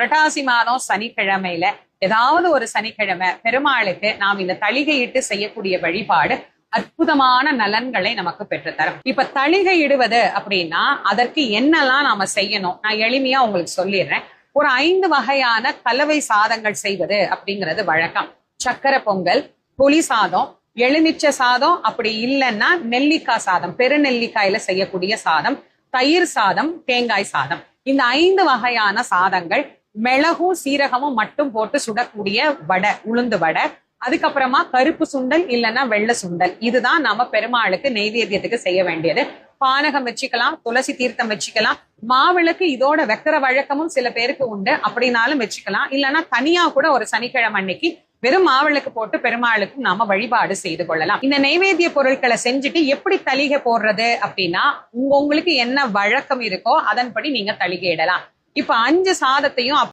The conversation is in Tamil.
புரட்டாசி மாதம் சனிக்கிழமையில ஏதாவது ஒரு சனிக்கிழமை பெருமாளுக்கு நாம் இந்த தளிகையிட்டு செய்யக்கூடிய வழிபாடு அற்புதமான நலன்களை நமக்கு பெற்றுத்தரும். இப்ப தளிகை இடுவது அப்படின்னா அதற்கு என்னெல்லாம் நாம செய்யணும் நான் எளிமையா உங்களுக்கு சொல்லிடுறேன். ஒரு 5 வகையான கலவை சாதங்கள் செய்வது அப்படிங்கிறது வழக்கம். சக்கரை பொங்கல், புளி சாதம், எலுமிச்சை சாதம், அப்படி இல்லைன்னா நெல்லிக்காய் சாதம், பெருநெல்லிக்காயில செய்யக்கூடிய சாதம், தயிர் சாதம், தேங்காய் சாதம். இந்த 5 வகையான சாதங்கள் மிளகும் சீரகமும் மட்டும் போட்டு சுடக்கூடிய வடை, உளுந்து வடை. அதுக்கப்புறமா கருப்பு சுண்டல் இல்லைன்னா வெள்ளை சுண்டல். இதுதான் நம்ம பெருமாளுக்கு நெய்வேத்தியத்துக்கு செய்ய வேண்டியது. பானகம் வச்சுக்கலாம், துளசி தீர்த்தம் வச்சுக்கலாம், மாவிளக்கு இதோட வைக்கிற வழக்கமும் சில பேருக்கு உண்டு, அப்படின்னாலும் வச்சுக்கலாம். இல்லைன்னா தனியா கூட ஒரு சனிக்கிழமை அன்னைக்கு வெறும் மாவிளக்கு போட்டு பெருமாளுக்கு நாம வழிபாடு செய்து கொள்ளலாம். இந்த நைவேத்திய பொருட்களை செஞ்சுட்டு எப்படி தளிகை போடுறது அப்படின்னா உங்களுக்கு என்ன வழக்கம் இருக்கோ அதன்படி நீங்க தளிகை இடலாம். இப்ப 5 சாதத்தையும்